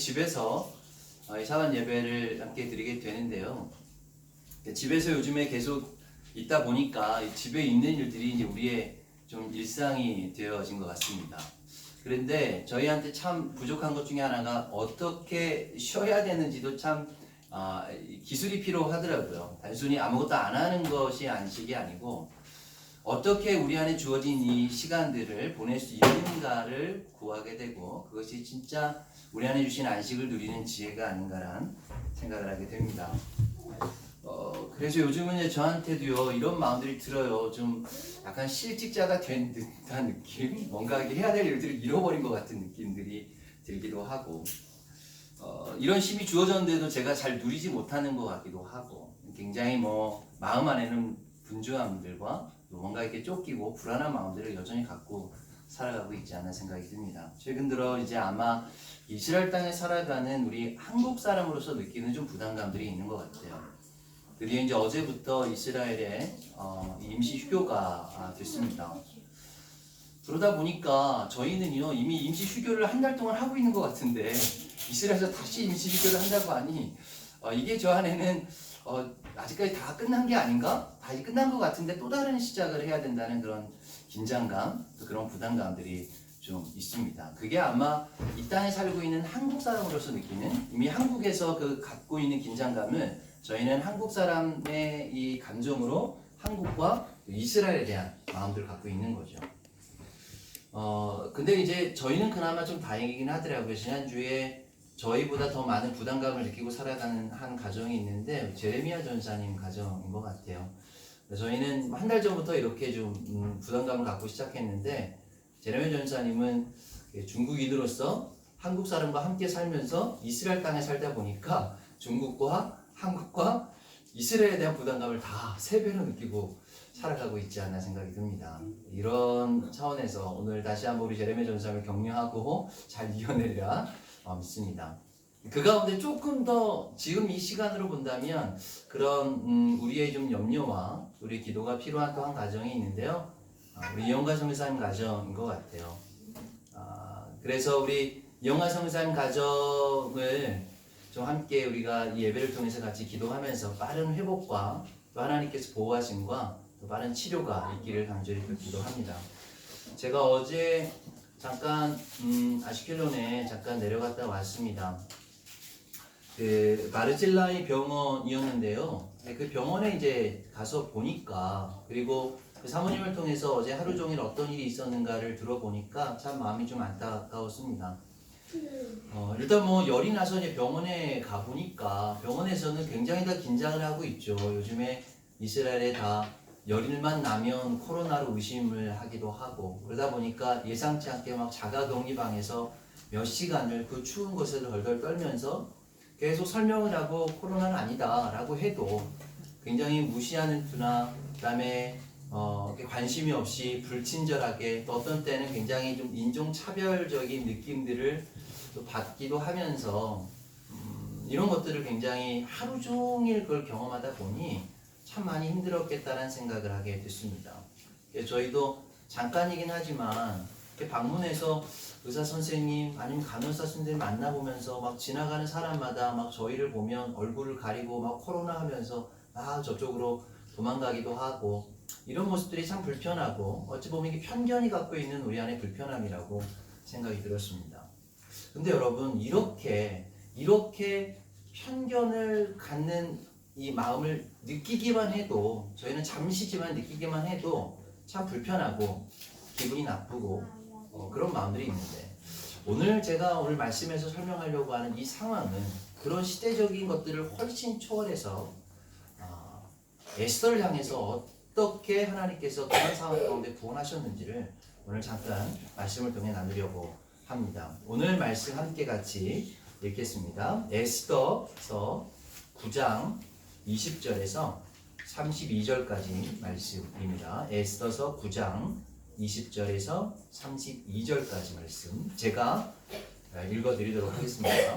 집에서 이 사반 예배를 함께 드리게 되는데요. 집에서 요즘에 계속 있다 보니까 집에 있는 일들이 이제 우리의 좀 일상이 되어진 것 같습니다. 그런데 저희한테 참 부족한 것 중에 하나가 어떻게 쉬어야 되는지도 참 기술이 필요하더라고요. 단순히 아무것도 안 하는 것이 안식이 아니고 어떻게 우리 안에 주어진 이 시간들을 보낼 수 있는가를 구하게 되고 그것이 진짜 우리 안에 주신 안식을 누리는 지혜가 아닌가라는 생각을 하게 됩니다. 그래서 요즘은 이제 저한테도요 이런 마음들이 들어요. 좀 약간 실직자가 된 듯한 느낌, 뭔가 해야 될 일들을 잃어버린 것 같은 느낌들이 들기도 하고 이런 힘이 주어졌는데도 제가 잘 누리지 못하는 것 같기도 하고 굉장히 마음 안에는 분주함들과 또 뭔가 이렇게 쫓기고 불안한 마음들을 여전히 갖고 살아가고 있지 않나 생각이 듭니다. 최근 들어 이제 아마 이스라엘 땅에 살아가는 우리 한국 사람으로서 느끼는 좀 부담감들이 있는 것 같아요. 드디어 이제 어제부터 이스라엘에 임시 휴교가 됐습니다. 그러다 보니까 저희는요 이미 임시 휴교를 한 달 동안 하고 있는 것 같은데 이스라엘에서 다시 임시 휴교를 한다고 하니 이게 저 안에는 아직까지 다 끝난 게 아닌가? 다시 끝난 것 같은데 또 다른 시작을 해야 된다는 그런 긴장감, 그런 부담감들이 좀 있습니다. 그게 아마 이 땅에 살고 있는 한국 사람으로서 느끼는 이미 한국에서 그 갖고 있는 긴장감을 저희는 한국 사람의 이 감정으로 한국과 이스라엘에 대한 마음들을 갖고 있는 거죠. 근데 이제 저희는 그나마 좀 다행이긴 하더라고요. 지난주에 저희보다 더 많은 부담감을 느끼고 살아가는 한 가정이 있는데 제레미야 전사님 가정인 것 같아요. 저희는 한 달 전부터 이렇게 좀 부담감을 갖고 시작했는데 제레미야 전사님은 중국인으로서 한국 사람과 함께 살면서 이스라엘 땅에 살다 보니까 중국과 한국과 이스라엘에 대한 부담감을 다 3배로 느끼고 살아가고 있지 않나 생각이 듭니다. 이런 차원에서 오늘 다시 한번 우리 제레미야 전사님을 격려하고 잘 이겨내리라 믿습니다. 그 가운데 조금 더 지금 이 시간으로 본다면 그런 우리의 좀 염려와 우리 기도가 필요한 또 한 가정이 있는데요. 우리 이영가 선교사님 가정인 것 같아요. 그래서 우리 이영가 선교사님 가정을 좀 함께 우리가 이 예배를 통해서 같이 기도하면서 빠른 회복과 또 하나님께서 보호하심과 또 빠른 치료가 있기를 간절히 기도합니다. 제가 어제 잠깐 아시켈론에 잠깐 내려갔다 왔습니다. 그 바르질라이 병원이었는데요. 그 병원에 이제 가서 보니까 그리고 그 사모님을 통해서 어제 하루 종일 어떤 일이 있었는가를 들어보니까 참 마음이 좀 안타까웠습니다. 일단 열이 나서 이제 병원에 가보니까 병원에서는 굉장히 다 긴장을 하고 있죠. 요즘에 이스라엘에 다 열일만 나면 코로나로 의심을 하기도 하고 그러다 보니까 예상치 않게 막 자가격리방에서 몇 시간을 그 추운 곳에서 덜덜 떨면서 계속 설명을 하고 코로나는 아니다 라고 해도 굉장히 무시하는 투나 그다음에 관심이 없이 불친절하게 또 어떤 때는 굉장히 좀 인종차별적인 느낌들을 또 받기도 하면서 이런 것들을 굉장히 하루 종일 그걸 경험하다 보니 참 많이 힘들었겠다는 생각을 하게 됐습니다. 저희도 잠깐이긴 하지만 방문해서 의사 선생님 아니면 간호사 선생님 만나보면서 막 지나가는 사람마다 막 저희를 보면 얼굴을 가리고 막 코로나 하면서 막 저쪽으로 도망가기도 하고 이런 모습들이 참 불편하고 어찌 보면 이게 편견이 갖고 있는 우리 안의 불편함이라고 생각이 들었습니다. 근데 여러분 이렇게 편견을 갖는 이 마음을 느끼기만 해도 저희는 잠시지만 느끼기만 해도 참 불편하고 기분이 나쁘고 그런 마음들이 있는데 제가 오늘 말씀에서 설명하려고 하는 이 상황은 그런 시대적인 것들을 훨씬 초월해서 에스더를 향해서 어떻게 하나님께서 그런 상황 가운데 구원하셨는지를 오늘 잠깐 말씀을 통해 나누려고 합니다. 오늘 말씀 함께 같이 읽겠습니다. 에스더서 9장 20절에서 32절까지 말씀입니다. 에스더서 9장 20절에서 32절까지 말씀 제가 읽어드리도록 하겠습니다.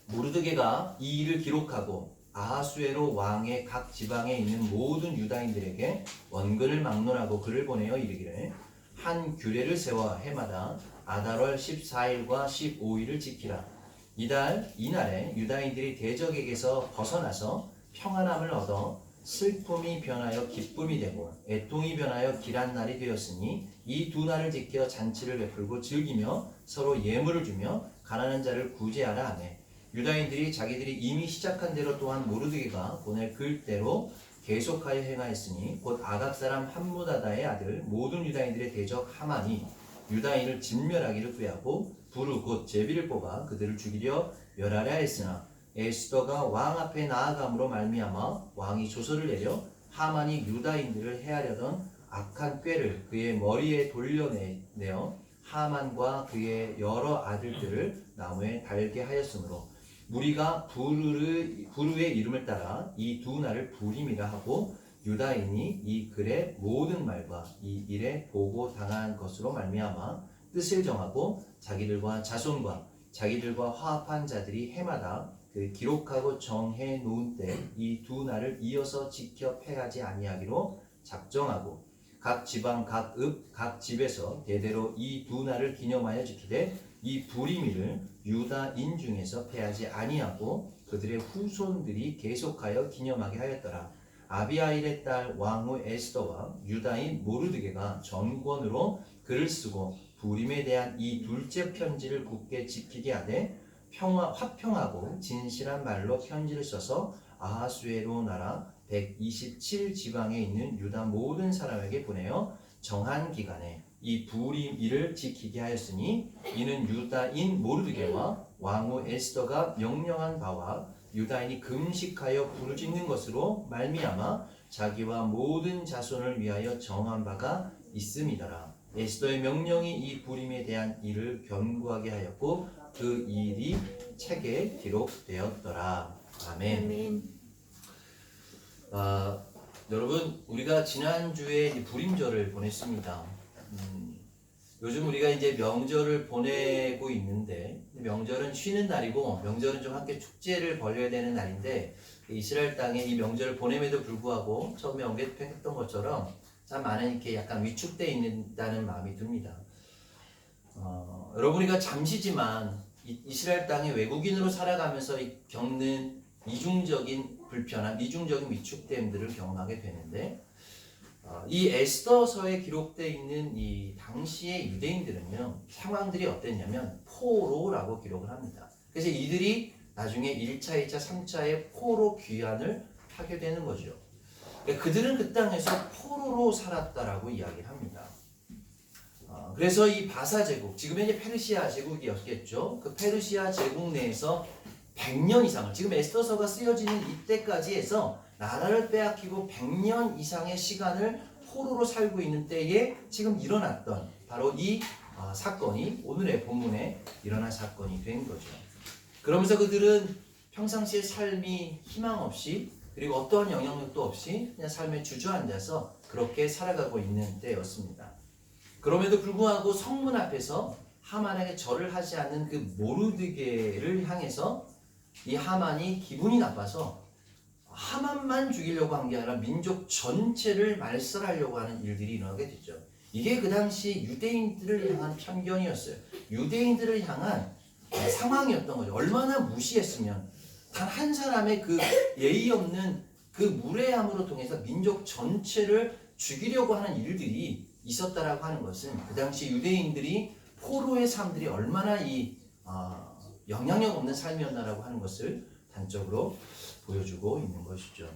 모르드게가 이 일을 기록하고 아하수에로 왕의 각 지방에 있는 모든 유다인들에게 원근을 막론하고 글을 보내어 이르기를 한 규례를 세워 해마다 아달월 14일과 15일을 지키라. 이날에 유다인들이 대적에게서 벗어나서 평안함을 얻어 슬픔이 변하여 기쁨이 되고 애통이 변하여 길한 날이 되었으니 이 두 날을 지켜 잔치를 베풀고 즐기며 서로 예물을 주며 가난한 자를 구제하라 하매 유다인들이 자기들이 이미 시작한 대로 또한 모르드게가 보낼 글대로 계속하여 행하였으니 곧 아각 사람 함무다다의 아들 모든 유다인들의 대적 하만이 유다인을 진멸하기를 구하고 부르 곧 제비를 뽑아 그들을 죽이려 멸하려 했으나 에스더가 왕 앞에 나아감으로 말미암아 왕이 조서를 내려 하만이 유다인들을 해하려던 악한 꾀를 그의 머리에 돌려내어 하만과 그의 여러 아들들을 나무에 달게 하였으므로 무리가 부르의 이름을 따라 이 두 날을 부림이라 하고 유다인이 이 글의 모든 말과 이 일에 보고 당한 것으로 말미암아 뜻을 정하고 자기들과 자손과 자기들과 화합한 자들이 해마다 그 기록하고 정해 놓은 때 이 두 날을 이어서 지켜 패하지 아니하기로 작정하고 각 지방 각 읍 각 집에서 대대로 이 두 날을 기념하여 지키되 이 부리미를 유다인 중에서 패하지 아니하고 그들의 후손들이 계속하여 기념하게 하였더라. 아비아일의 딸 왕후 에스더와 유다인 모르드게가 전권으로 글을 쓰고 부림에 대한 이 둘째 편지를 굳게 지키게 하되 화평하고 진실한 말로 편지를 써서 아하수에로 나라 127지방에 있는 유다 모든 사람에게 보내어 정한 기간에 이 부림 일을 지키게 하였으니 이는 유다인 모르드게와 왕후 에스더가 명령한 바와 유다인이 금식하여 부르짖는 것으로 말미암아 자기와 모든 자손을 위하여 정한 바가 있음이더라. 에스더의 명령이 이 부림에 대한 일을 견고하게 하였고 그 일이 책에 기록되었더라. 아멘. 여러분 우리가 지난주에 부림절을 보냈습니다. 요즘 우리가 이제 명절을 보내고 있는데 명절은 쉬는 날이고 명절은 좀 함께 축제를 벌여야 되는 날인데 이스라엘 땅에 이 명절을 보냄에도 불구하고 처음에 언급했던 것처럼 참 많은 이렇게 약간 위축되어 있다는 마음이 듭니다. 여러분이가 잠시지만 이스라엘 땅에 외국인으로 살아가면서 겪는 이중적인 불편함, 이중적인 위축됨들을 경험하게 되는데 이 에스더서에 기록되어 있는 이 당시의 유대인들은요 상황들이 어땠냐면 포로라고 기록을 합니다. 그래서 이들이 나중에 1차, 2차, 3차의 포로 귀환을 하게 되는 거죠. 그러니까 그들은 그 땅에서 포로로 살았다라고 이야기를 합니다. 그래서 이 바사 제국, 지금은 이제 페르시아 제국이었겠죠. 그 페르시아 제국 내에서 100년 이상을, 지금 에스더서가 쓰여지는 이때까지 해서 나라를 빼앗기고 100년 이상의 시간을 포로로 살고 있는 때에 지금 일어났던 바로 이 사건이 오늘의 본문에 일어난 사건이 된 거죠. 그러면서 그들은 평상시의 삶이 희망 없이 그리고 어떠한 영향력도 없이 그냥 삶에 주저앉아서 그렇게 살아가고 있는 때였습니다. 그럼에도 불구하고 성문 앞에서 하만에게 절을 하지 않는 그 모르드게를 향해서 이 하만이 기분이 나빠서 하만만 죽이려고 한 게 아니라 민족 전체를 말살하려고 하는 일들이 일어나게 됐죠. 이게 그 당시 유대인들을 향한 편견이었어요. 유대인들을 향한 상황이었던 거죠. 얼마나 무시했으면 단 한 사람의 그 예의 없는 그 무례함으로 통해서 민족 전체를 죽이려고 하는 일들이 있었다라고 하는 것은 그 당시 유대인들이 포로의 삶들이 얼마나 이 영향력 없는 삶이었나라고 하는 것을 단적으로 보여주고 있는 것이죠.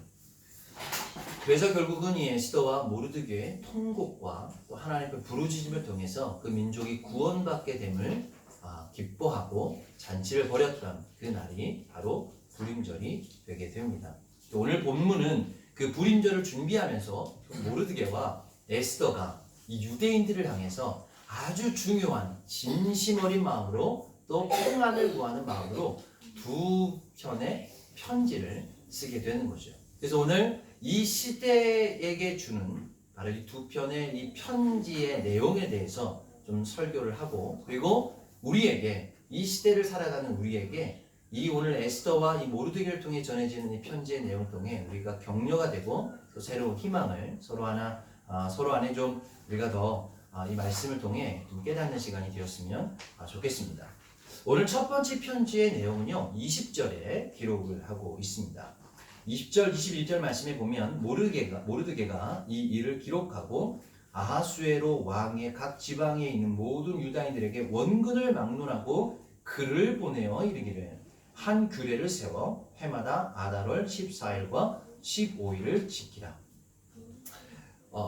그래서 결국은 이 에스더와 모르드게의 통곡과 또 하나님의 부르짖음을 통해서 그 민족이 구원받게 됨을 기뻐하고 잔치를 벌였던 그 날이 바로 부림절이 되게 됩니다. 오늘 본문은 그 부림절을 준비하면서 모르드게와 에스더가 이 유대인들을 향해서 아주 중요한 진심 어린 마음으로 또 평안을 구하는 마음으로 두 편의 편지를 쓰게 되는 거죠. 그래서 오늘 이 시대에게 주는 바로 이 두 편의 이 편지의 내용에 대해서 좀 설교를 하고 그리고 우리에게 이 시대를 살아가는 우리에게 이 오늘 에스더와 이 모르드게를 통해 전해지는 이 편지의 내용을 통해 우리가 격려가 되고 또 새로운 희망을 서로 안에 좀 우리가 더 이 말씀을 통해 좀 깨닫는 시간이 되었으면 좋겠습니다. 오늘 첫 번째 편지의 내용은요, 20절에 기록을 하고 있습니다. 20절, 21절 말씀에 보면 모르드게가 이 일을 기록하고 아하수에로 왕의 각 지방에 있는 모든 유다인들에게 원근을 막론하고 글을 보내어 이르기를 한 규례를 세워 해마다 아달월 14일과 15일을 지키라.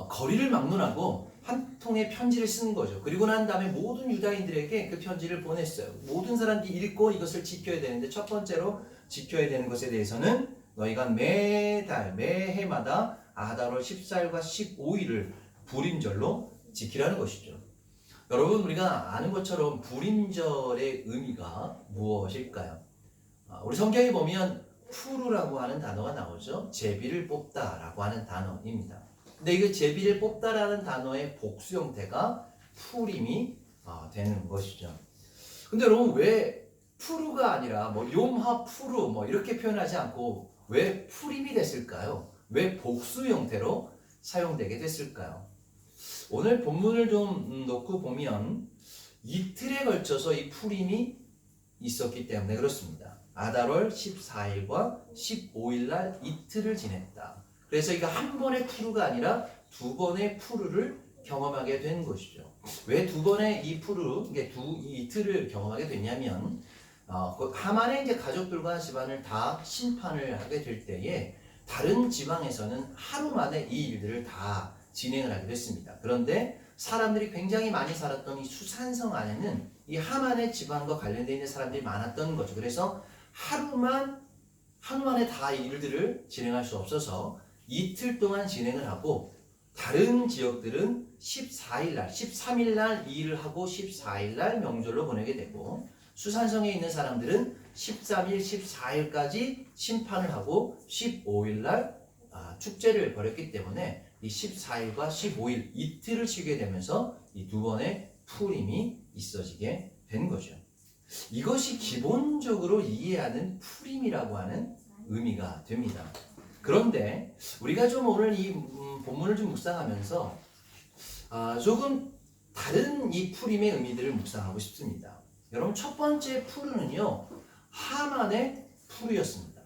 거리를 막론하고 한 통의 편지를 쓰는 거죠. 그리고 난 다음에 모든 유다인들에게 그 편지를 보냈어요. 모든 사람들이 읽고 이것을 지켜야 되는데 첫 번째로 지켜야 되는 것에 대해서는 너희가 매달 매해마다 아달월 14일과 15일을 불임절로 지키라는 것이죠. 여러분, 우리가 아는 것처럼 불임절의 의미가 무엇일까요? 우리 성경에 보면 푸르라고 하는 단어가 나오죠. 제비를 뽑다라고 하는 단어입니다. 근데 이거 제비를 뽑다라는 단어의 복수 형태가 푸림이 되는 것이죠. 근데 여러분, 왜 푸르가 아니라 용하 푸르 이렇게 표현하지 않고 왜 푸림이 됐을까요? 왜 복수 형태로 사용되게 됐을까요? 오늘 본문을 좀 놓고 보면 이틀에 걸쳐서 이 푸림이 있었기 때문에 그렇습니다. 아달월 14일과 15일 날 이틀을 지냈다. 그래서 이거 한 번의 푸르가 아니라 두 번의 푸르를 경험하게 된 것이죠. 왜 두 번의 이 푸르, 이 이틀을 경험하게 됐냐면 하만의 이제 가족들과 집안을 다 심판을 하게 될 때에 다른 지방에서는 하루 만에 이 일들을 다 진행을 하게 됐습니다. 그런데 사람들이 굉장히 많이 살았던 이 수산성 안에는 이 하만의 지방과 관련되어 있는 사람들이 많았던 거죠. 그래서 하루 만에 다 이 일들을 진행할 수 없어서 이틀 동안 진행을 하고 다른 지역들은 14일 날, 13일 날 이 일을 하고 14일 날 명절로 보내게 되고 수산성에 있는 사람들은 13일, 14일까지 심판을 하고 15일 날 축제를 벌였기 때문에 이 14일과 15일 이틀을 쉬게 되면서 이 두 번의 푸림이 있어지게 된 거죠. 이것이 기본적으로 이해하는 푸림이라고 하는 의미가 됩니다. 그런데 우리가 좀 오늘 이 본문을 좀 묵상하면서 조금 다른 이 푸림의 의미들을 묵상하고 싶습니다. 여러분, 첫 번째 푸르는요, 하만의 푸르였습니다.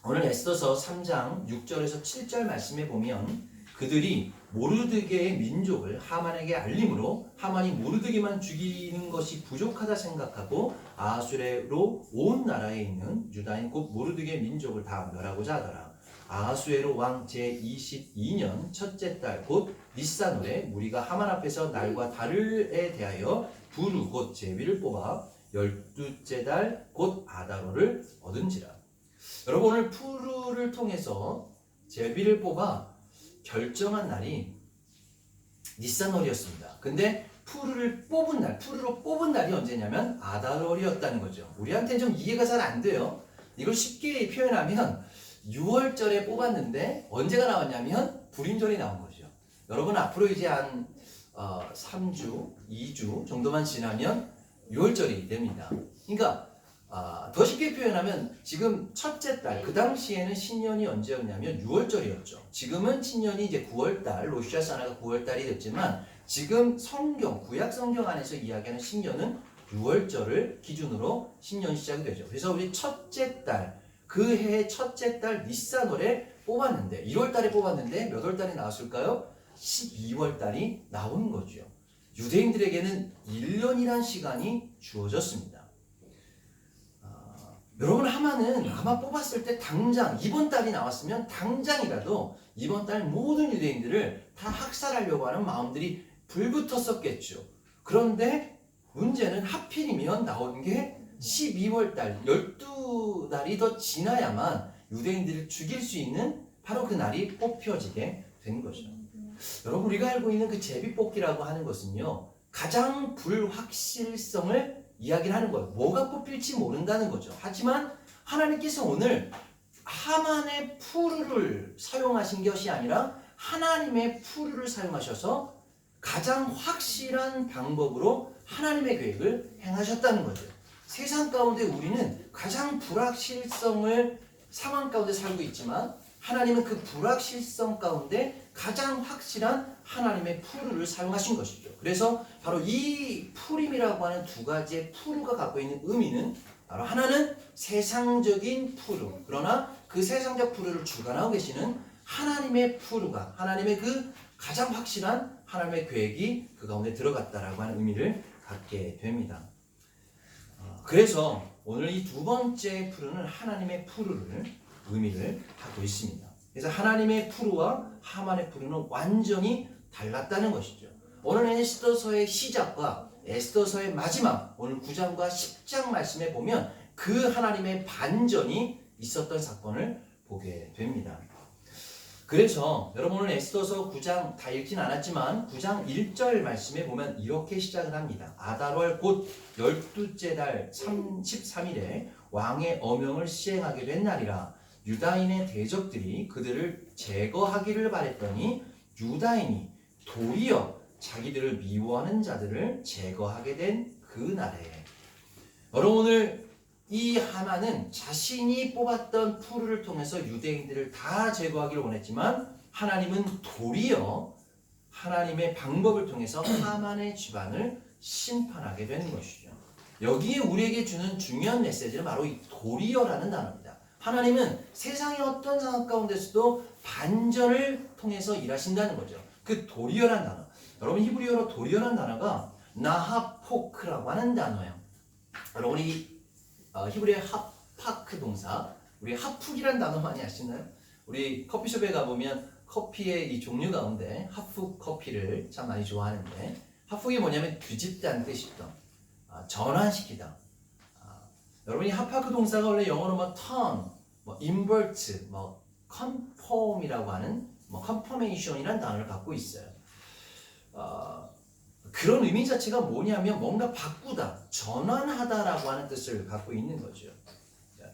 오늘 에스더서 3장 6절에서 7절 말씀에 보면 그들이 모르드게의 민족을 하만에게 알림으로 하만이 모르드게만 죽이는 것이 부족하다 생각하고 아하수에로 온 나라에 있는 유다인 곧 모르드게 민족을 다 멸하고자 하더라. 아하수에로 왕 제22년 첫째 달 곧 니산월에 무리가 하만 앞에서 날과 달에 대하여 부르 곧 제비를 뽑아 12째 달 곧 아달월을 얻은지라. 여러분, 오늘 푸르를 통해서 제비를 뽑아 결정한 날이 니산월이었습니다. 근데 푸르로 뽑은 날이 언제냐면 아달월이었다는 거죠. 우리한테 좀 이해가 잘 안 돼요. 이걸 쉽게 표현하면 6월절에 뽑았는데 언제가 나왔냐면 불임절이 나온 거죠. 여러분, 앞으로 이제 한 3주, 2주 정도만 지나면 6월절이 됩니다. 그러니까 더 쉽게 표현하면 지금 첫째 달, 그 당시에는 신년이 언제였냐면 6월절이었죠. 지금은 신년이 이제 9월달, 로시아사나가 9월달이 됐지만 지금 구약 성경 안에서 이야기하는 신년은 6월절을 기준으로 신년이 시작이 되죠. 그래서 우리 첫째 달, 그 해의 첫째 달 니산월에 뽑았는데 1월달에 뽑았는데 몇 월달이 나왔을까요? 12월달이 나온 거죠. 유대인들에게는 1년이란 시간이 주어졌습니다. 여러분, 하만은 아마 뽑았을 때 당장 이번 달이 나왔으면 당장이라도 이번 달 모든 유대인들을 다 학살하려고 하는 마음들이 불붙었었겠죠. 그런데 문제는 하필이면 나온 게 12월 달, 12달이 더 지나야만 유대인들을 죽일 수 있는 바로 그 날이 뽑혀지게 된 거죠. 여러분, 우리가 알고 있는 그 제비뽑기라고 하는 것은요, 가장 불확실성을 이야기를 하는 거예요. 뭐가 뽑힐지 모른다는 거죠. 하지만 하나님께서 오늘 하만의 푸르를 사용하신 것이 아니라 하나님의 푸르를 사용하셔서 가장 확실한 방법으로 하나님의 계획을 행하셨다는 거죠. 세상 가운데 우리는 가장 불확실성을 상황 가운데 살고 있지만 하나님은 그 불확실성 가운데 가장 확실한 하나님의 푸르를 사용하신 것이죠. 그래서 바로 이 푸림이라고 하는 두 가지의 푸르가 갖고 있는 의미는 바로 하나는 세상적인 푸르, 그러나 그 세상적 푸르를 주관하고 계시는 하나님의 푸르가, 하나님의 그 가장 확실한 하나님의 계획이 그 가운데 들어갔다라고 하는 의미를 갖게 됩니다. 그래서 오늘 이 두 번째 푸르는 하나님의 푸르를 의미를 갖고 있습니다. 그래서 하나님의 푸르와 하만의 푸르는 완전히 달랐다는 것이죠. 오늘 에스더서의 시작과 에스더서의 마지막, 오늘 9장과 10장 말씀에 보면 그 하나님의 반전이 있었던 사건을 보게 됩니다. 그래서 여러분 오늘 에스더서 9장 다 읽진 않았지만 9장 1절 말씀에 보면 이렇게 시작을 합니다. 아달월 곧 12째 달 13일에 왕의 어명을 시행하게 된 날이라 유다인의 대적들이 그들을 제거하기를 바랬더니 유다인이 도리어 자기들을 미워하는 자들을 제거하게 된 그 날에. 여러분 오늘 이 하만은 자신이 뽑았던 푸르를 통해서 유대인들을 다 제거하기를 원했지만 하나님은 도리어 하나님의 방법을 통해서 하만의 집안을 심판하게 되는 것이죠. 여기에 우리에게 주는 중요한 메시지는 바로 이 도리어라는 단어입니다. 하나님은 세상의 어떤 상황 가운데서도 반전을 통해서 일하신다는 거죠. 그 도리어라는 단어. 여러분 히브리어로 도리어라는 단어가 나하포크라고 하는 단어예요. 여러분 이 히브리의 하파크 동사, 우리 하푹이라는 단어 많이 아시나요? 우리 커피숍에 가보면 커피의 이 종류 가운데 하푹 커피를 참 많이 좋아하는데 하푹이 뭐냐면 뒤집다는 뜻이죠. 전환시키다. 여러분이 하파크 동사가 원래 영어로 뭐 turn, 뭐 invert, 뭐 conform이라고 하는 뭐 confirmation이라는 단어를 갖고 있어요. 그런 의미 자체가 뭐냐면 뭔가 바꾸다, 전환하다라고 하는 뜻을 갖고 있는 거죠.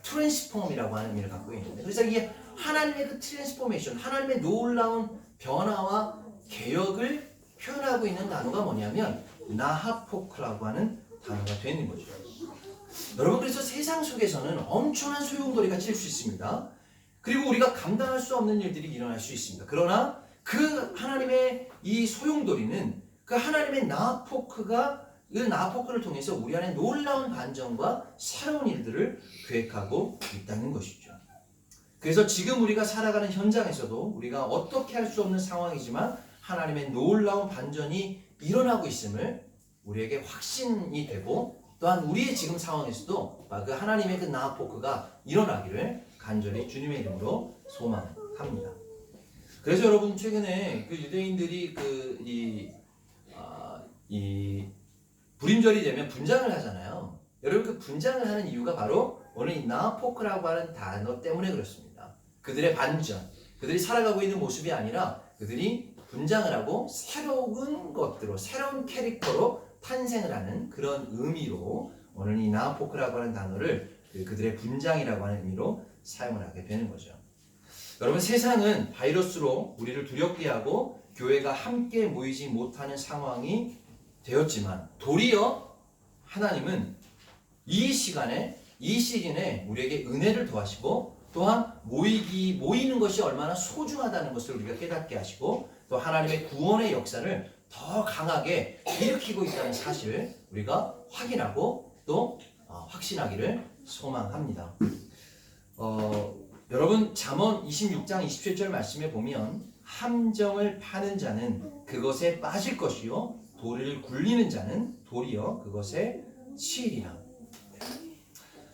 트랜스폼이라고 하는 의미를 갖고 있는데, 그래서 이게 하나님의 그 트랜스포메이션, 하나님의 놀라운 변화와 개혁을 표현하고 있는 단어가 뭐냐면 나하포크라고 하는 단어가 되는 거죠. 여러분 그래서 세상 속에서는 엄청난 소용돌이가 칠 수 있습니다. 그리고 우리가 감당할 수 없는 일들이 일어날 수 있습니다. 그러나 그 하나님의 이 소용돌이는 그 하나님의 나하포크가 그 나하포크를 통해서 우리 안에 놀라운 반전과 새로운 일들을 계획하고 있다는 것이죠. 그래서 지금 우리가 살아가는 현장에서도 우리가 어떻게 할 수 없는 상황이지만 하나님의 놀라운 반전이 일어나고 있음을 우리에게 확신이 되고 또한 우리의 지금 상황에서도 그 하나님의 그 나하포크가 일어나기를 간절히 주님의 이름으로 소망합니다. 그래서 여러분 최근에 그 유대인들이 이 불임절이 되면 분장을 하잖아요. 여러분 그 분장을 하는 이유가 바로 오늘 이 나하포크라고 하는 단어 때문에 그렇습니다. 그들의 반전, 그들이 살아가고 있는 모습이 아니라 그들이 분장을 하고 새로운 것들로, 새로운 캐릭터로 탄생을 하는 그런 의미로 오늘 이 나하포크라고 하는 단어를 그들의 분장이라고 하는 의미로 사용을 하게 되는 거죠. 여러분 세상은 바이러스로 우리를 두렵게 하고 교회가 함께 모이지 못하는 상황이 되었지만 도리어 하나님은 이 시간에, 이 시즌에 우리에게 은혜를 더하시고 또한 모이는 것이 얼마나 소중하다는 것을 우리가 깨닫게 하시고 또 하나님의 구원의 역사를 더 강하게 일으키고 있다는 사실을 우리가 확인하고 또 확신하기를 소망합니다. 여러분 잠언 26장 27절 말씀에 보면 함정을 파는 자는 그것에 빠질 것이요 도리를 굴리는 자는 도리어 그것에 치이리라.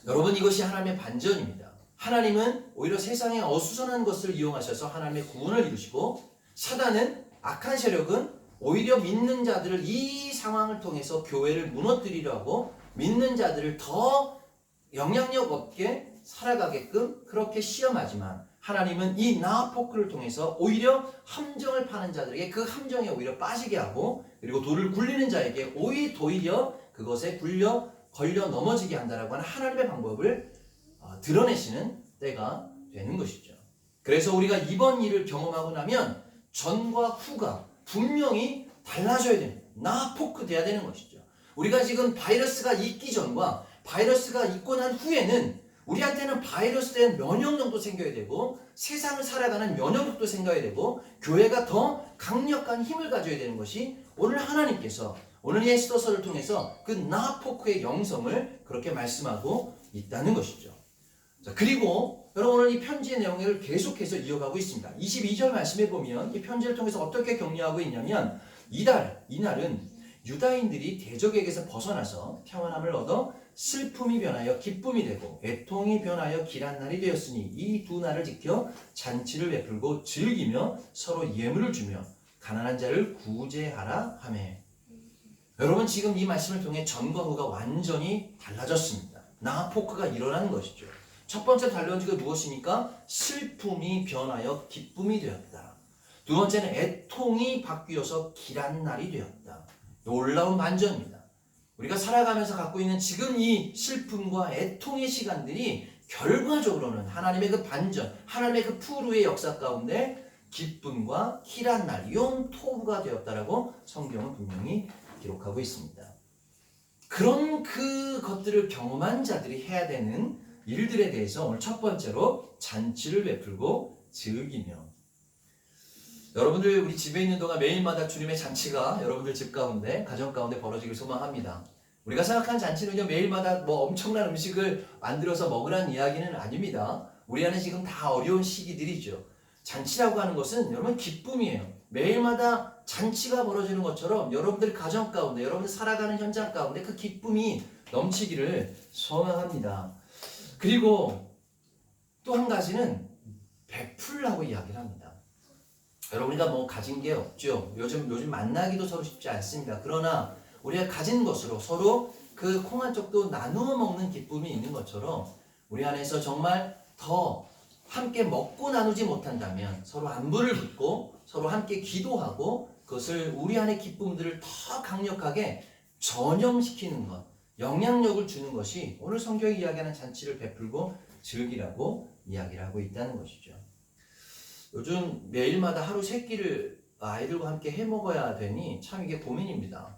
여러분 이것이 하나님의 반전입니다. 하나님은 오히려 세상에 어수선한 것을 이용하셔서 하나님의 구원을 이루시고 사단은 악한 세력은 오히려 믿는 자들을 이 상황을 통해서 교회를 무너뜨리려 하고 믿는 자들을 더 영향력 없게 살아가게끔 그렇게 시험하지만 하나님은 이 나하포크를 통해서 오히려 함정을 파는 자들에게 그 함정에 오히려 빠지게 하고 그리고 돌을 굴리는 자에게 오히려 그것에 걸려 넘어지게 한다라고 하는 하나님의 방법을 드러내시는 때가 되는 것이죠. 그래서 우리가 이번 일을 경험하고 나면 전과 후가 분명히 달라져야 됩니다. 나하포크 돼야 되는 것이죠. 우리가 지금 바이러스가 있기 전과 바이러스가 있고 난 후에는 우리한테는 바이러스에 대한 면역력도 생겨야 되고 세상을 살아가는 면역력도 생겨야 되고 교회가 더 강력한 힘을 가져야 되는 것이 오늘 하나님께서 오늘 이 에스더서를 통해서 그 나포크의 영성을 그렇게 말씀하고 있다는 것이죠. 자, 그리고 여러분 오늘 이 편지의 내용을 계속해서 이어가고 있습니다. 22절 말씀에 보면 이 편지를 통해서 어떻게 격려하고 있냐면 이날은 유다인들이 대적에게서 벗어나서 평안함을 얻어 슬픔이 변하여 기쁨이 되고 애통이 변하여 길한 날이 되었으니 이 두 날을 지켜 잔치를 베풀고 즐기며 서로 예물을 주며 가난한 자를 구제하라 하매. 여러분 지금 이 말씀을 통해 전과 후가 완전히 달라졌습니다. 나포크가 일어나는 것이죠. 첫 번째 달라진 것이 무엇입니까? 슬픔이 변하여 기쁨이 되었다. 두 번째는 애통이 바뀌어서 길한 날이 되었다. 놀라운 반전입니다. 우리가 살아가면서 갖고 있는 지금 이 슬픔과 애통의 시간들이 결과적으로는 하나님의 그 반전, 하나님의 그 푸르의 역사 가운데 기쁨과 길한 날, 용 토부가 되었다라고 성경은 분명히 기록하고 있습니다. 그런 그 것들을 경험한 자들이 해야 되는 일들에 대해서 오늘 첫 번째로 잔치를 베풀고 즐기며. 여러분들 우리 집에 있는 동안 매일마다 주님의 잔치가 여러분들 집 가운데 가정 가운데 벌어지길 소망합니다. 우리가 생각한 잔치는요 매일마다 뭐 엄청난 음식을 만들어서 먹으라는 이야기는 아닙니다. 우리 안에 지금 다 어려운 시기들이죠. 잔치라고 하는 것은 여러분 기쁨이에요. 매일마다 잔치가 벌어지는 것처럼 여러분들 가정 가운데 여러분들 살아가는 현장 가운데 그 기쁨이 넘치기를 소망합니다. 그리고 또 한 가지는 베풀라고 이야기를 합니다. 여러분이가 뭐 가진 게 없죠. 요즘 만나기도 서로 쉽지 않습니다. 그러나 우리가 가진 것으로 서로 그 콩 한 쪽도 나누어 먹는 기쁨이 있는 것처럼 우리 안에서 정말 더 함께 먹고 나누지 못한다면 서로 안부를 묻고 서로 함께 기도하고 그것을 우리 안의 기쁨들을 더 강력하게 전염시키는 것, 영향력을 주는 것이 오늘 성경이 이야기하는 잔치를 베풀고 즐기라고 이야기를 하고 있다는 것이죠. 요즘 매일마다 하루 세 끼를 아이들과 함께 해 먹어야 되니 참 이게 고민입니다.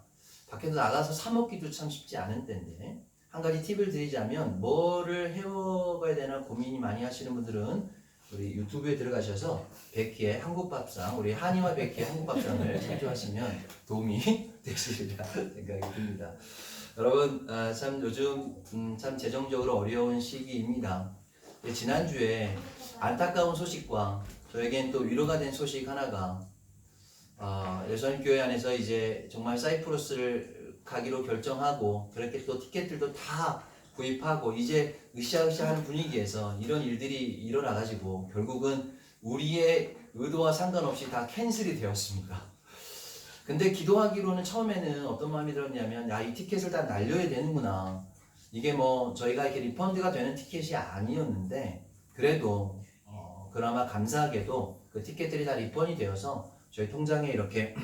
밖에서 나가서 사 먹기도 참 쉽지 않은 때인데 한 가지 팁을 드리자면 뭐를 해 먹어야 되나 고민이 많이 하시는 분들은 우리 유튜브에 들어가셔서 베키의 한국밥상, 우리 한이와 베키의 한국밥상을 참조하시면 도움이 되시리라 생각이 듭니다. 여러분 참 요즘 참 재정적으로 어려운 시기입니다. 지난주에 안타까운 소식과 저에겐 또 위로가 된 소식 하나가 예수님교회 안에서 이제 정말 사이프러스를 가기로 결정하고 그렇게 또 티켓들도 다 구입하고 이제 으쌰으쌰하는 분위기에서 이런 일들이 일어나가지고 결국은 우리의 의도와 상관없이 다 캔슬이 되었습니다. 근데 기도하기로는 처음에는 어떤 마음이 들었냐면 야, 이 티켓을 다 날려야 되는구나. 이게 뭐 저희가 이렇게 리펀드가 되는 티켓이 아니었는데 그래도 그나마 감사하게도 그 티켓들이 다 리펀이 되어서 저희 통장에 이렇게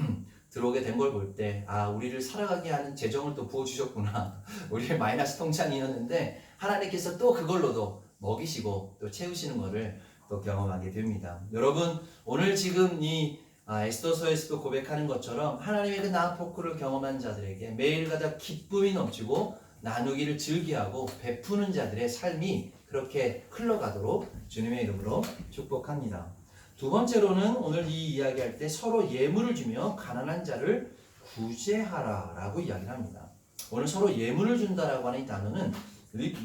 들어오게 된 걸 볼 때 우리를 살아가게 하는 재정을 또 부어주셨구나. 우리의 마이너스 통장이었는데 하나님께서 또 그걸로도 먹이시고 또 채우시는 것을 또 경험하게 됩니다. 여러분 오늘 지금 이 에스더서에서도 고백하는 것처럼 하나님의 그 나포크를 경험한 자들에게 매일가다 기쁨이 넘치고 나누기를 즐기하고 베푸는 자들의 삶이 그렇게 흘러가도록 주님의 이름으로 축복합니다. 두 번째로는 오늘 이 이야기할 때 서로 예물을 주며 가난한 자를 구제하라 라고 이야기를 합니다. 오늘 서로 예물을 준다라고 하는 이 단어는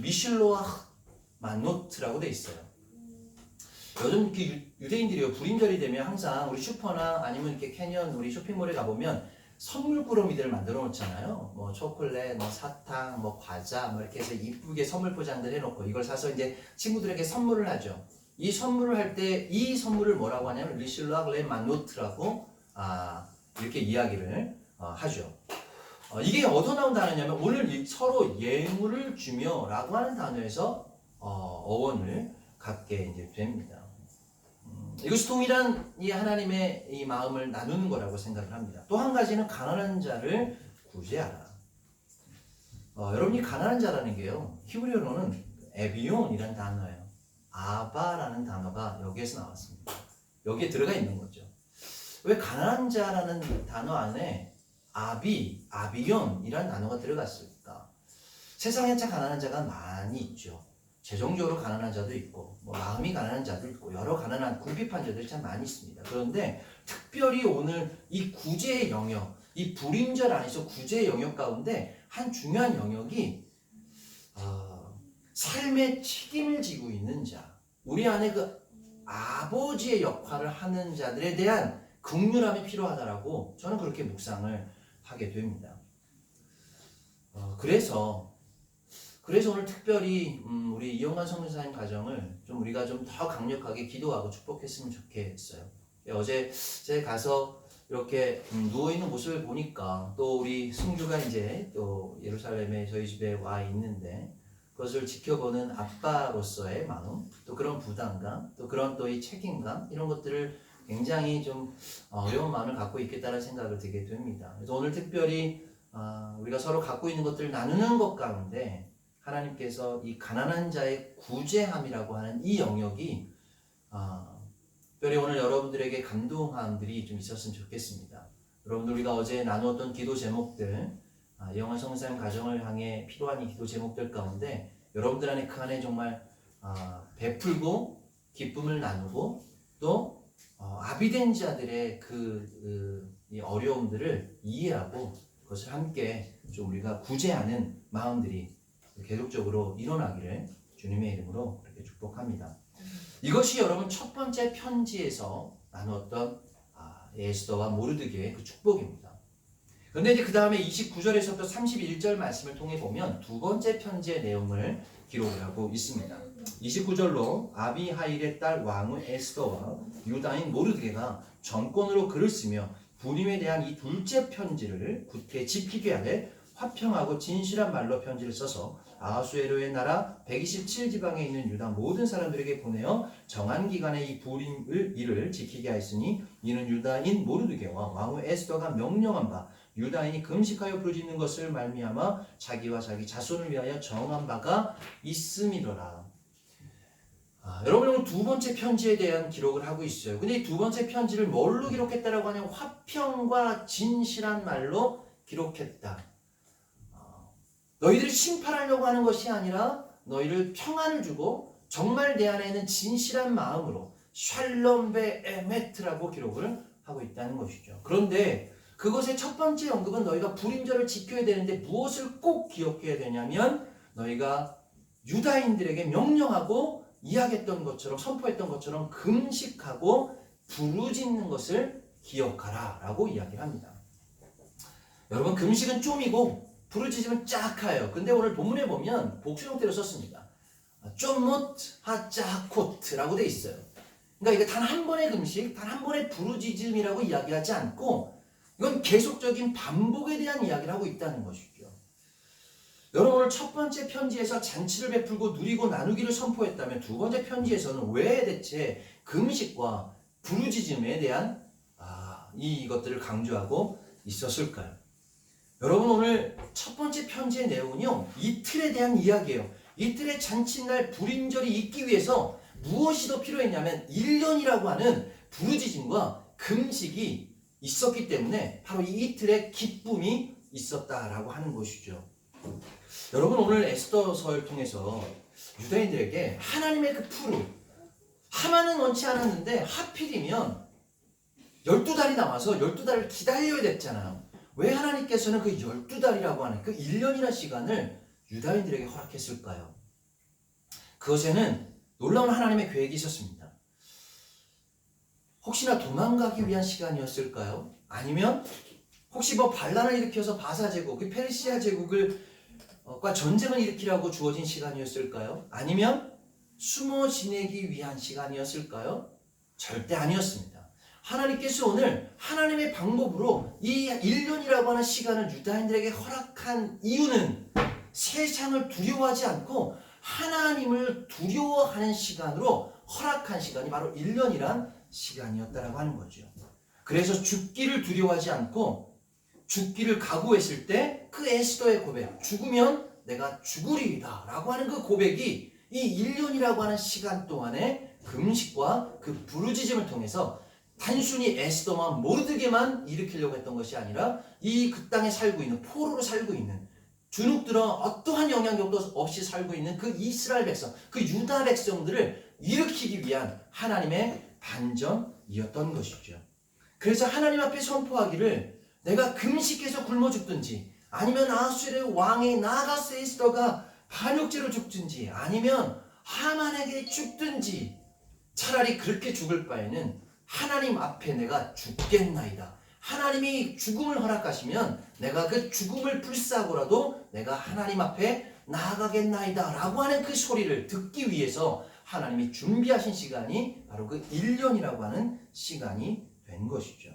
미슐로아 마노트라고 되어 있어요. 요즘 이렇게 유대인들이요 불임절이 되면 항상 우리 슈퍼나 아니면 이렇게 캐년 우리 쇼핑몰에 가보면 선물 꾸러미들을 만들어 놓잖아요. 뭐 초콜릿, 뭐 사탕, 뭐 과자, 뭐 이렇게 해서 이쁘게 선물 포장들 해놓고 이걸 사서 이제 친구들에게 선물을 하죠. 이 선물을 할 때 이 선물을 뭐라고 하냐면 리슐락 레 마노트라고 이렇게 이야기를 하죠. 이게 어디서 나온 단어냐면 오늘 서로 예물을 주며라고 하는 단어에서 어원을 갖게 이제 됩니다. 이것이 동일한 이 하나님의 이 마음을 나누는 거라고 생각을 합니다. 또 한 가지는 가난한 자를 구제하라. 여러분이 가난한 자라는 게요 히브리어로는 에비온이라는 단어예요. 아바라는 단어가 여기에서 나왔습니다. 여기에 들어가 있는 거죠. 왜 가난한 자라는 단어 안에 아비온이라는 단어가 들어갔을까? 세상에 참 가난한 자가 많이 있죠. 재정적으로 가난한 자도 있고 뭐 마음이 가난한 자도 있고 여러 가난한 궁핍한 자들이 참 많이 있습니다. 그런데 특별히 오늘 이 구제의 영역, 이 불임절 안에서 구제의 영역 가운데 한 중요한 영역이 삶의 책임을 지고 있는 자, 우리 안에 그 아버지의 역할을 하는 자들에 대한 긍휼함이 필요하다라고 저는 그렇게 묵상을 하게 됩니다. 그래서 오늘 특별히 우리 이영관 선교사님 가정을 좀 우리가 좀 더 강력하게 기도하고 축복했으면 좋겠어요. 어제 제가 가서 이렇게 누워있는 모습을 보니까 또 우리 승주가 이제 또 예루살렘에 저희 집에 와 있는데 그것을 지켜보는 아빠로서의 마음, 또 그런 부담감, 또 그런 또 이 책임감, 이런 것들을 굉장히 좀 어려운 마음을 갖고 있겠다는 생각을 들게 됩니다. 그래서 오늘 특별히 우리가 서로 갖고 있는 것들을 나누는 것 가운데 하나님께서 이 가난한 자의 구제함이라고 하는 이 영역이 특별히 오늘 여러분들에게 감동함들이 좀 있었으면 좋겠습니다. 여러분들 우리가 어제 나누었던 기도 제목들, 이영환 성사님 가정을 향해 필요한 이 기도 제목들 가운데 여러분들 안에 그 안에 정말 베풀고 기쁨을 나누고 또 아비된 자들의 이 어려움들을 이해하고 그것을 함께 좀 우리가 구제하는 마음들이 계속적으로 일어나기를 주님의 이름으로 그렇게 축복합니다. 이것이 여러분 첫 번째 편지에서 나누었던 에스더와 모르드게의 그 축복입니다. 그런데 이제 그 다음에 29절에서부터 31절 말씀을 통해 보면 두 번째 편지의 내용을 기록을 하고 있습니다. 29절로 아비하일의 딸 왕후 에스더와 유다인 모르드게가 정권으로 글을 쓰며 불임에 대한 이 둘째 편지를 굳게 지키게 하되 화평하고 진실한 말로 편지를 써서 아하수에로의 나라 127지방에 있는 유다 모든 사람들에게 보내어 정한 기간에 이 불임을 일을 지키게 하였으니 이는 유다인 모르드게와 왕후 에스더가 명령한 바 유다인이 금식하여 부르짖는 것을 말미암아 자기와 자기 자손을 위하여 정한 바가 있음이로라. 여러분 두 번째 편지에 대한 기록을 하고 있어요. 근데 이 두 번째 편지를 뭘로 기록했다라고 하냐면 화평과 진실한 말로 기록했다. 너희들을 심판하려고 하는 것이 아니라 너희를 평안을 주고 정말 내 안에 있는 진실한 마음으로 샬롬 베 에메트라고 기록을 하고 있다는 것이죠. 그런데 그것의 첫 번째 언급은 너희가 불임절을 지켜야 되는데 무엇을 꼭 기억해야 되냐면 너희가 유다인들에게 명령하고 이야기했던 것처럼 선포했던 것처럼 금식하고 부르짖는 것을 기억하라 라고 이야기를 합니다. 여러분 금식은 좀이고 부르짖음은 짝하요. 근데 오늘 본문에 보면 복수 형태로 썼습니다. 좀못 하짜코트라고 돼 있어요. 그러니까 이거 단 한 번의 금식, 단 한 번의 부르짖음이라고 이야기하지 않고 이건 계속적인 반복에 대한 이야기를 하고 있다는 것이죠. 여러분 오늘 첫 번째 편지에서 잔치를 베풀고 누리고 나누기를 선포했다면 두 번째 편지에서는 왜 대체 금식과 부르짖음에 대한 이것들을 강조하고 있었을까요? 여러분 오늘 첫 번째 편지의 내용은요 이틀에 대한 이야기예요. 이틀의 잔칫날 불임절이 있기 위해서 무엇이 더 필요했냐면 1년이라고 하는 부르짖음과 금식이 있었기 때문에 바로 이 이틀의 기쁨이 있었다라고 하는 것이죠. 여러분 오늘 에스더서를 통해서 유다인들에게 하나님의 그 푸르 하만은 원치 않았는데 하필이면 12달이 나와서 12달을 기다려야 됐잖아요. 왜 하나님께서는 그 12달이라고 하는 그 1년이라는 시간을 유다인들에게 허락했을까요? 그것에는 놀라운 하나님의 계획이 있었습니다. 혹시나 도망가기 위한 시간이었을까요? 아니면 혹시 반란을 일으켜서 바사 제국, 페르시아 제국을 과 전쟁을 일으키라고 주어진 시간이었을까요? 아니면 숨어 지내기 위한 시간이었을까요? 절대 아니었습니다. 하나님께서 오늘 하나님의 방법으로 이 1년이라고 하는 시간을 유다인들에게 허락한 이유는 세상을 두려워하지 않고 하나님을 두려워하는 시간으로 허락한 시간이 바로 1년이란 시간이었다라고 하는 거죠. 그래서 죽기를 두려워하지 않고 죽기를 각오했을 때 그 에스더의 고백, 죽으면 내가 죽으리이다 라고 하는 그 고백이 이 1년이라고 하는 시간 동안에 금식과 그 부르짖음을 통해서 단순히 에스더만 모르드게만 일으키려고 했던 것이 아니라 이 그 땅에 살고 있는 포로로 살고 있는 주눅들어 어떠한 영향력도 없이 살고 있는 그 이스라엘 백성, 그 유다 백성들을 일으키기 위한 하나님의 반전이었던 것이죠. 그래서 하나님 앞에 선포하기를 내가 금식해서 굶어 죽든지 아니면 아수르의 왕의 나가스 에스더가 반역죄로 죽든지 아니면 하만에게 죽든지 차라리 그렇게 죽을 바에는 하나님 앞에 내가 죽겠나이다. 하나님이 죽음을 허락하시면 내가 그 죽음을 불사하고라도 내가 하나님 앞에 나아가겠나이다 라고 하는 그 소리를 듣기 위해서 하나님이 준비하신 시간이 바로 그 1년이라고 하는 시간이 된 것이죠.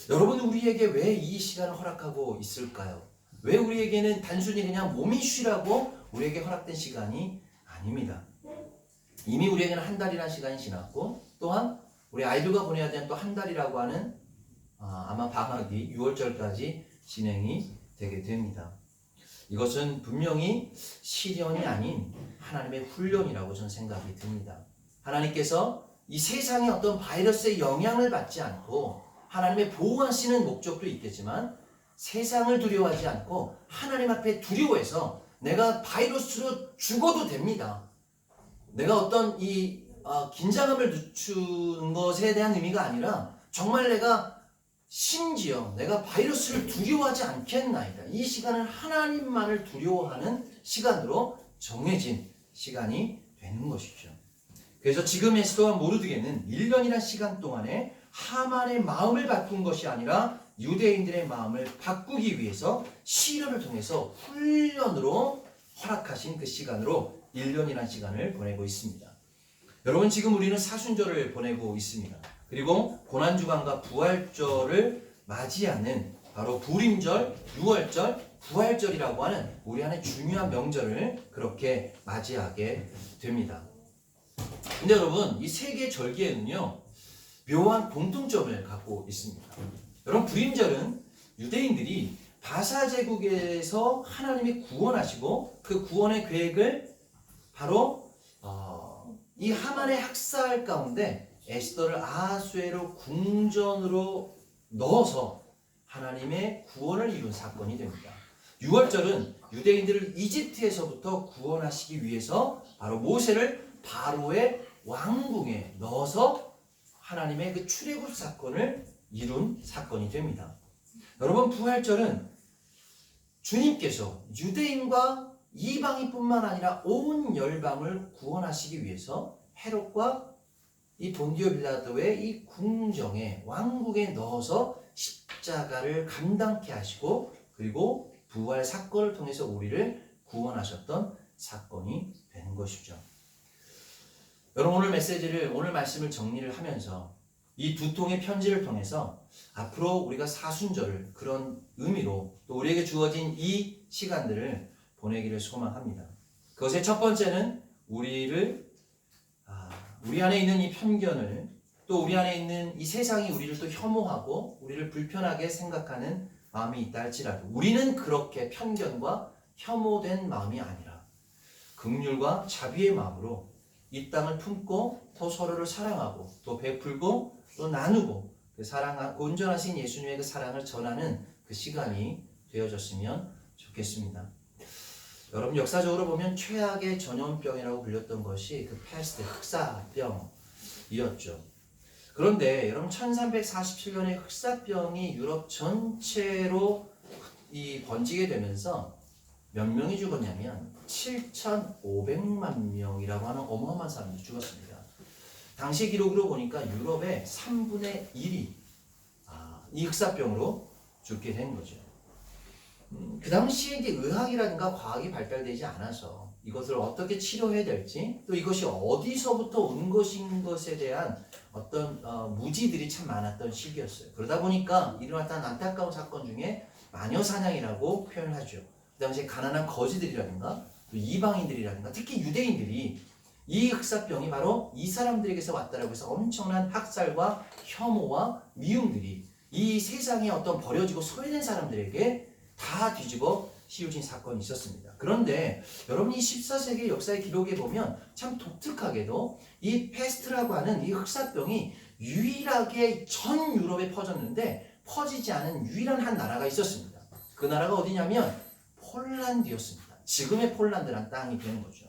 여러분, 우리에게 왜 이 시간을 허락하고 있을까요? 왜 우리에게는 단순히 그냥 몸이 쉬라고 우리에게 허락된 시간이 아닙니다. 이미 우리에게는 한 달이라는 시간이 지났고 또한 우리 아이들과 보내야 되는 또 한 달이라고 하는 아마 방학이 6월절까지 진행이 되게 됩니다. 이것은 분명히 시련이 아닌 하나님의 훈련이라고 저는 생각이 듭니다. 하나님께서 이 세상에 어떤 바이러스의 영향을 받지 않고 하나님의 보호하시는 목적도 있겠지만 세상을 두려워하지 않고 하나님 앞에 두려워해서 내가 바이러스로 죽어도 됩니다. 내가 어떤 긴장감을 늦추는 것에 대한 의미가 아니라 정말 심지어 내가 바이러스를 두려워하지 않겠나이다. 이 시간은 하나님만을 두려워하는 시간으로 정해진 시간이 되는 것이죠. 그래서 지금 에스더와 모르드게는 1년이라는 시간 동안에 하만의 마음을 바꾼 것이 아니라 유대인들의 마음을 바꾸기 위해서 시련을 통해서 훈련으로 허락하신 그 시간으로 1년이라는 시간을 보내고 있습니다. 여러분, 지금 우리는 사순절을 보내고 있습니다. 그리고 고난주간과 부활절을 맞이하는 바로 불임절, 유월절, 부활절이라고 하는 우리 안에 중요한 명절을 그렇게 맞이하게 됩니다. 근데 여러분, 이 세 개의 절기에는요 묘한 공통점을 갖고 있습니다. 여러분, 불임절은 유대인들이 바사 제국에서 하나님이 구원하시고 그 구원의 계획을 바로 이 하만의 학살 가운데 에스더를 아하수에로 궁전으로 넣어서 하나님의 구원을 이룬 사건이 됩니다. 6월절은 유대인들을 이집트에서부터 구원하시기 위해서 바로 모세를 바로의 왕궁에 넣어서 하나님의 그 출애굽 사건을 이룬 사건이 됩니다. 여러분, 부활절은 주님께서 유대인과 이방인뿐만 아니라 온 열방을 구원하시기 위해서 헤롯과 이 본디오 빌라도의 이 궁정에 왕국에 넣어서 십자가를 감당케 하시고 그리고 부활 사건을 통해서 우리를 구원하셨던 사건이 되는 것이죠. 여러분, 오늘 말씀을 정리를 하면서 이 두 통의 편지를 통해서 앞으로 우리가 사순절을 그런 의미로 또 우리에게 주어진 이 시간들을 보내기를 소망합니다. 그것의 첫 번째는 우리 안에 있는 이 편견을 또 우리 안에 있는 이 세상이 우리를 또 혐오하고 우리를 불편하게 생각하는 마음이 있다 할지라도 우리는 그렇게 편견과 혐오된 마음이 아니라 긍휼과 자비의 마음으로 이 땅을 품고 더 서로를 사랑하고 또 베풀고 또 나누고 그 온전하신 예수님의 그 사랑을 전하는 그 시간이 되어졌으면 좋겠습니다. 여러분, 역사적으로 보면 최악의 전염병이라고 불렸던 것이 그 패스트, 흑사병이었죠. 그런데 여러분, 1347년에 흑사병이 유럽 전체로 번지게 되면서 몇 명이 죽었냐면 7,500만 명이라고 하는 어마어마한 사람들이 죽었습니다. 당시 기록으로 보니까 유럽의 3분의 1이 이 흑사병으로 죽게 된 거죠. 그 당시에 이제 의학이라든가 과학이 발달되지 않아서 이것을 어떻게 치료해야 될지 또 이것이 어디서부터 온 것인 것에 대한 어떤 무지들이 참 많았던 시기였어요. 그러다 보니까 일어났던 안타까운 사건 중에 마녀사냥이라고 표현을 하죠. 그 당시에 가난한 거지들이라든가 또 이방인들이라든가 특히 유대인들이 이 흑사병이 바로 이 사람들에게서 왔다라고 해서 엄청난 학살과 혐오와 미움들이 이 세상에 어떤 버려지고 소외된 사람들에게 다 뒤집어 씌워진 사건이 있었습니다. 그런데 여러분이 14세기 역사의 기록에 보면 참 독특하게도 이 패스트라고 하는 이 흑사병이 유일하게 전 유럽에 퍼졌는데 퍼지지 않은 유일한 한 나라가 있었습니다. 그 나라가 어디냐면 폴란드였습니다. 지금의 폴란드란 땅이 되는 거죠.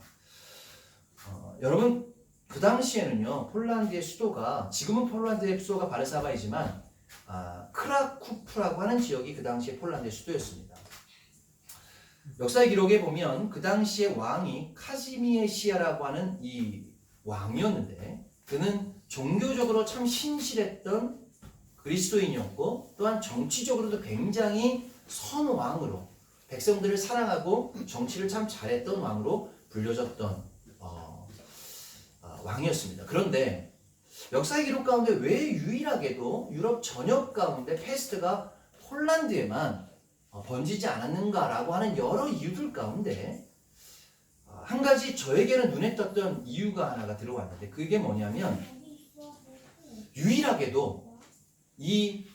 여러분 그 당시에는요 폴란드의 수도가 지금은 폴란드의 수도가 바르사바이지만 크라쿠프라고 하는 지역이 그 당시에 폴란드의 수도였습니다. 역사의 기록에 보면 그 당시의 왕이 카지미에시아라고 하는 이 왕이었는데 그는 종교적으로 참 신실했던 그리스도인이었고 또한 정치적으로도 굉장히 선왕으로 백성들을 사랑하고 정치를 참 잘했던 왕으로 불려졌던 왕이었습니다. 그런데 역사의 기록 가운데 왜 유일하게도 유럽 전역 가운데 패스트가 폴란드에만 번지지 않았는가라고 하는 여러 이유들 가운데 한 가지 저에게는 눈에 떴던 이유가 하나가 들어왔는데 그게 뭐냐면 유일하게도 이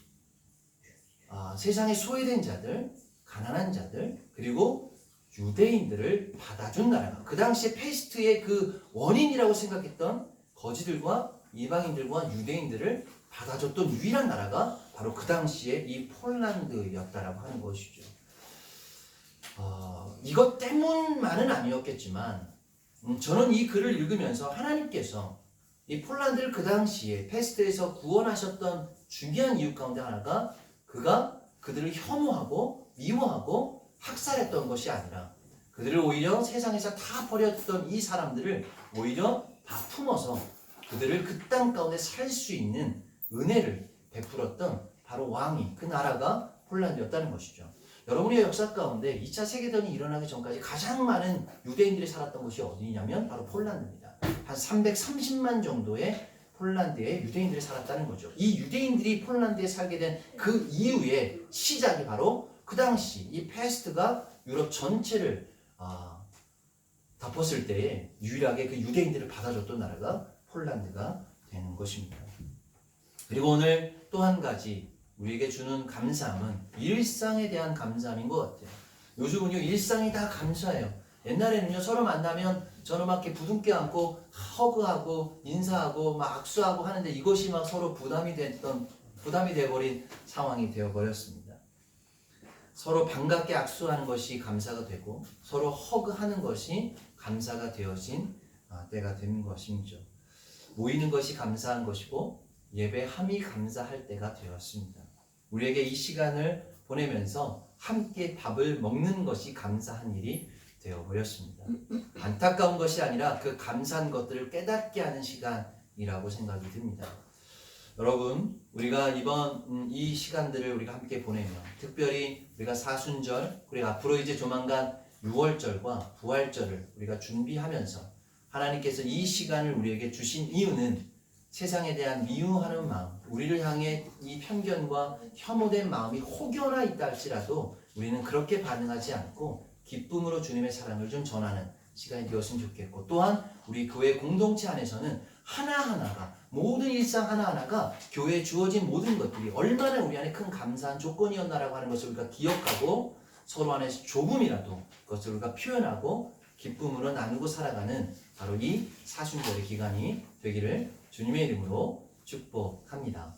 세상에 소외된 자들, 가난한 자들 그리고 유대인들을 받아준 나라가 그 당시에 페스트의 그 원인이라고 생각했던 거지들과 이방인들과 유대인들을 받아줬던 유일한 나라가 바로 그 당시에 이 폴란드였다라고 하는 것이죠. 이것 때문만은 아니었겠지만 저는 이 글을 읽으면서 하나님께서 이 폴란드를 그 당시에 페스트에서 구원하셨던 중요한 이유 가운데 하나가 그가 그들을 혐오하고 미워하고 학살했던 것이 아니라 그들을 오히려 세상에서 다 버렸던 이 사람들을 오히려 다 품어서 그들을 그 땅 가운데 살 수 있는 은혜를 베풀었던 바로 왕이 그 나라가 폴란드였다는 것이죠. 여러분의 역사 가운데 2차 세계대전이 일어나기 전까지 가장 많은 유대인들이 살았던 곳이 어디냐면 바로 폴란드입니다. 한 330만 정도의 폴란드에 유대인들이 살았다는 거죠. 이 유대인들이 폴란드에 살게 된 그 이후의 시작이 바로 그 당시 이 패스트가 유럽 전체를 덮었을 때에 유일하게 그 유대인들을 받아줬던 나라가 폴란드가 되는 것입니다. 그리고 오늘 또 한 가지 우리에게 주는 감사함은 일상에 대한 감사함인 것 같아요. 요즘은요 일상이 다 감사해요. 옛날에는요 서로 만나면 저는 막 이렇게 부둥켜 안고 허그하고 인사하고 막 악수하고 하는데 이것이 막 서로 부담이 돼버린 상황이 되어버렸습니다. 서로 반갑게 악수하는 것이 감사가 되고 서로 허그하는 것이 감사가 되어진 때가 되는 것이죠. 모이는 것이 감사한 것이고 예배함이 감사할 때가 되었습니다. 우리에게 이 시간을 보내면서 함께 밥을 먹는 것이 감사한 일이 되어버렸습니다. 안타까운 것이 아니라 그 감사한 것들을 깨닫게 하는 시간이라고 생각이 듭니다. 여러분 우리가 이번 이 시간들을 우리가 함께 보내며 특별히 우리가 사순절 그리고 앞으로 이제 조만간 6월절과 부활절을 우리가 준비하면서 하나님께서 이 시간을 우리에게 주신 이유는 세상에 대한 미워하는 마음 우리를 향해 이 편견과 혐오된 마음이 혹여나 있다 할지라도 우리는 그렇게 반응하지 않고 기쁨으로 주님의 사랑을 좀 전하는 시간이 되었으면 좋겠고 또한 우리 교회 공동체 안에서는 하나하나가 모든 일상 하나하나가 교회에 주어진 모든 것들이 얼마나 우리 안에 큰 감사한 조건이었나라고 하는 것을 우리가 기억하고 서로 안에서 조금이라도 그것을 우리가 표현하고 기쁨으로 나누고 살아가는 바로 이 사순절의 기간이 되기를 주님의 이름으로 축복합니다.